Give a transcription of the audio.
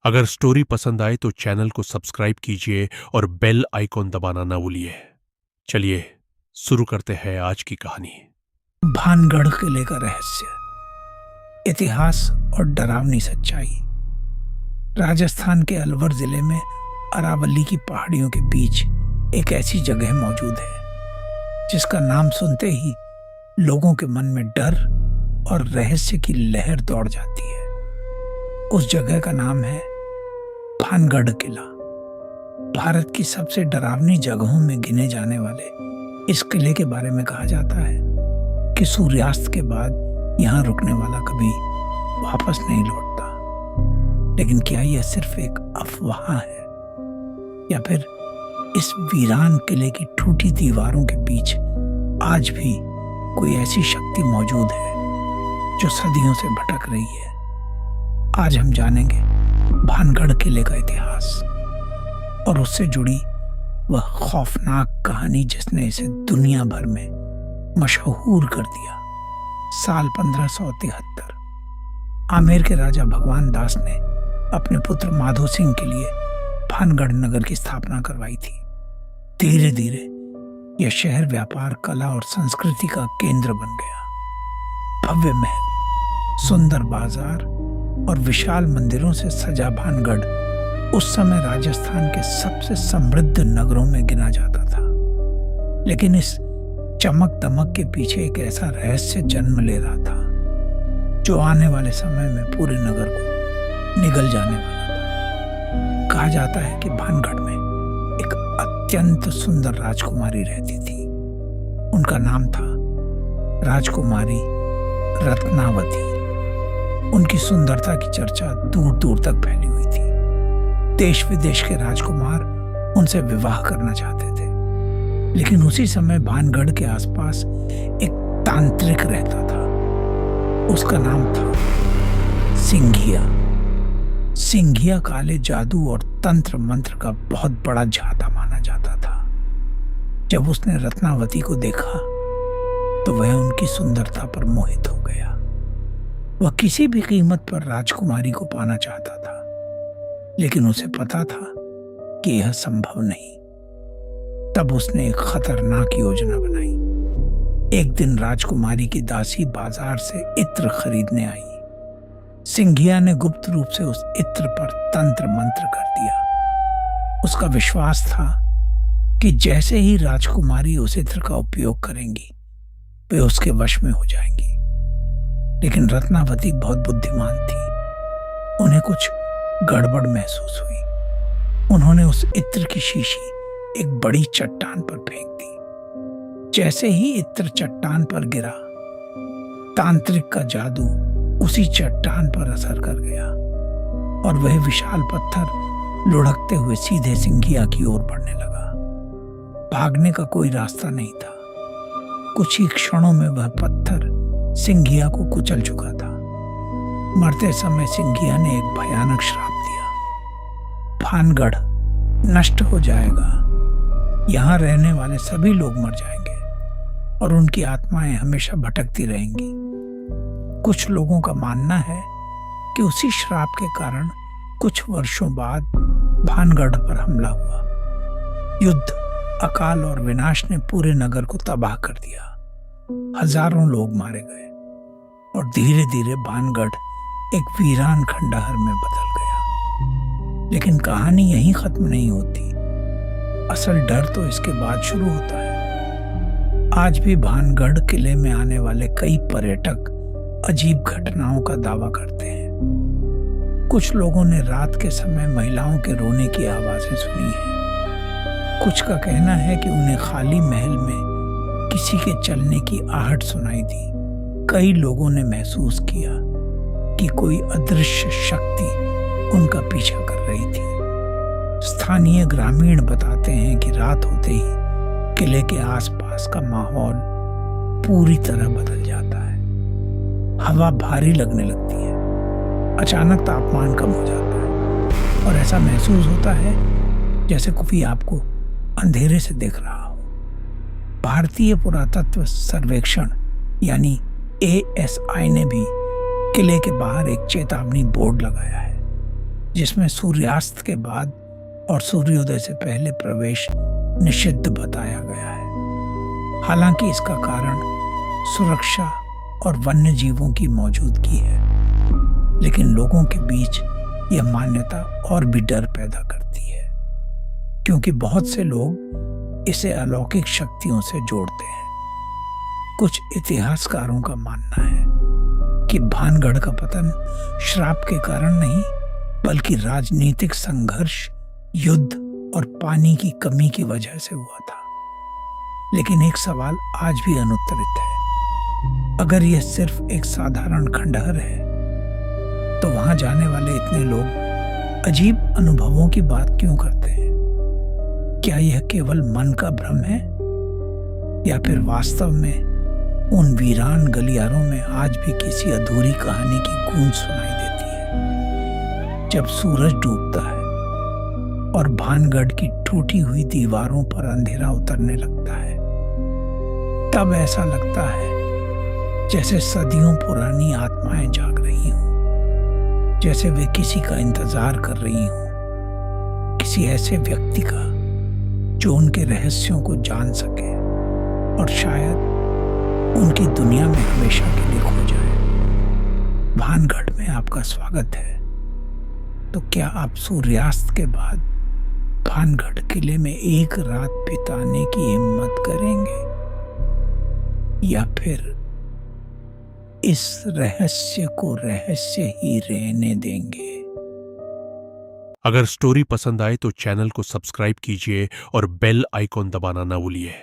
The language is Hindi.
अगर स्टोरी पसंद आए तो चैनल को सब्सक्राइब कीजिए और बेल आइकॉन दबाना ना भूलिए। चलिए शुरू करते हैं आज की कहानी। भानगढ़ किले का रहस्य, इतिहास और डरावनी सच्चाई। राजस्थान के अलवर जिले में अरावली की पहाड़ियों के बीच एक ऐसी जगह मौजूद है जिसका नाम सुनते ही लोगों के मन में डर और रहस्य की लहर दौड़ जाती है। उस जगह का नाम है भानगढ़ किला। भारत की सबसे डरावनी जगहों में गिने जाने वाले इस किले के बारे में कहा जाता है कि सूर्यास्त के बाद यहाँ रुकने वाला कभी वापस नहीं लौटता। लेकिन क्या यह सिर्फ एक अफवाह है या फिर इस वीरान किले की टूटी दीवारों के बीच आज भी कोई ऐसी शक्ति मौजूद है जो सदियों से भटक रही है? आज हम जानेंगे भानगढ़ किले का इतिहास और उससे जुड़ी वह खौफनाक कहानी जिसने इसे दुनिया भर में मशहूर कर दिया। साल 1573 आमेर के राजा भगवान दास ने अपने पुत्र माधो सिंह के लिए भानगढ़ नगर की स्थापना करवाई थी। धीरे धीरे यह शहर व्यापार, कला और संस्कृति का केंद्र बन गया। भव्य महल, सुंदर बाजार और विशाल मंदिरों से सजा भानगढ़ उस समय राजस्थान के सबसे समृद्ध नगरों में गिना जाता था। लेकिन इस चमक दमक के पीछे एक ऐसा रहस्य जन्म ले रहा था जो आने वाले समय में पूरे नगर को निगल जाने वाला था। कहा जाता है कि भानगढ़ में एक अत्यंत सुंदर राजकुमारी रहती थी। उनका नाम था राजकुमारी रत्नावती। उनकी सुंदरता की चर्चा दूर दूर तक फैली हुई थी। देश विदेश के राजकुमार उनसे विवाह करना चाहते थे। लेकिन उसी समय भानगढ़ के आसपास एक तांत्रिक रहता था। उसका नाम था सिंघिया। सिंघिया काले जादू और तंत्र मंत्र का बहुत बड़ा झाता माना जाता था। जब उसने रत्नावती को देखा तो वह उनकी सुंदरता पर मोहित हो गया। वह किसी भी कीमत पर राजकुमारी को पाना चाहता था, लेकिन उसे पता था कि यह संभव नहीं। तब उसने एक खतरनाक योजना बनाई। एक दिन राजकुमारी की दासी बाजार से इत्र खरीदने आई। सिंघिया ने गुप्त रूप से उस इत्र पर तंत्र मंत्र कर दिया। उसका विश्वास था कि जैसे ही राजकुमारी उस इत्र का उपयोग करेंगी वे उसके वश में हो जाएंगी। लेकिन रत्नावती बहुत बुद्धिमान थी। उन्हें कुछ गड़बड़ महसूस हुई। उन्होंने उस इत्र की शीशी एक बड़ी चट्टान पर फेंक दी। जैसे ही इत्र चट्टान पर गिरा, तांत्रिक का जादू उसी चट्टान पर असर कर गया और वह विशाल पत्थर लुढ़कते हुए सीधे सिंघिया की ओर बढ़ने लगा। भागने का कोई रास्ता नहीं था। कुछ ही क्षणों में वह पत्थर सिंघिया को कुचल चुका था। मरते समय सिंघिया ने एक भयानक श्राप दिया। भानगढ़ नष्ट हो जाएगा। यहाँ रहने वाले सभी लोग मर जाएंगे और उनकी आत्माएं हमेशा भटकती रहेंगी। कुछ लोगों का मानना है कि उसी श्राप के कारण कुछ वर्षों बाद भानगढ़ पर हमला हुआ। युद्ध, अकाल और विनाश ने पूरे नगर को तबाह कर दिया। हजारों लोग मारे गए और धीरे धीरे भानगढ़ एक वीरान खंडहर में बदल गया। लेकिन कहानी यहीं खत्म नहीं होती। असल डर तो इसके बाद शुरू होता है। आज भी भानगढ़ किले में आने वाले कई पर्यटक अजीब घटनाओं का दावा करते हैं। कुछ लोगों ने रात के समय महिलाओं के रोने की आवाजें सुनी हैं। कुछ का कहना है कि उन्हें खाली महल में किसी के चलने की आहट सुनाई दी। कई लोगों ने महसूस किया कि कोई अदृश्य शक्ति उनका पीछा कर रही थी। स्थानीय ग्रामीण बताते हैं कि रात होते ही किले के आसपास का माहौल पूरी तरह बदल जाता है। हवा भारी लगने लगती है। अचानक तापमान कम हो जाता है और ऐसा महसूस होता है जैसे कोई आपको अंधेरे से देख रहा हो। भारतीय पुरातत्व सर्वेक्षण यानी ASI ने भी किले के बाहर एक चेतावनी बोर्ड लगाया है। जिसमें सूर्यास्त के बाद और सूर्योदय से पहले प्रवेश निषिद्ध बताया गया है। हालांकि इसका कारण सुरक्षा और वन्य जीवों की मौजूदगी है, लेकिन लोगों के बीच यह मान्यता और भी डर पैदा करती है, क्योंकि बहुत से लोग इसे अलौकिक शक्तियों से जोड़ते हैं। कुछ इतिहासकारों का मानना है कि भानगढ़ का पतन श्राप के कारण नहीं, बल्कि राजनीतिक संघर्ष, युद्ध और पानी की कमी की वजह से हुआ था। लेकिन एक सवाल आज भी अनुत्तरित है। अगर यह सिर्फ एक साधारण खंडहर है, तो वहां जाने वाले इतने लोग अजीब अनुभवों की बात क्यों करते हैं? क्या यह केवल मन का भ्रम है, या फिर वास्तव में उन वीरान गलियारों में आज भी किसी अधूरी कहानी की गूंज सुनाई देती है? जब सूरज डूबता है और भानगढ़ की टूटी हुई दीवारों पर अंधेरा उतरने लगता है, तब ऐसा लगता है जैसे सदियों पुरानी आत्माएं जाग रही हों, जैसे वे किसी का इंतजार कर रही हों, किसी ऐसे व्यक्ति का जो उनके रहस्यों को जान सके और शायद उनकी दुनिया में हमेशा के लिए खो जाए। भानगढ़ में आपका स्वागत है। तो क्या आप सूर्यास्त के बाद भानगढ़ किले में एक रात बिताने की हिम्मत करेंगे, या फिर इस रहस्य को रहस्य ही रहने देंगे? अगर स्टोरी पसंद आए तो चैनल को सब्सक्राइब कीजिए और बेल आइकॉन दबाना ना भूलिए।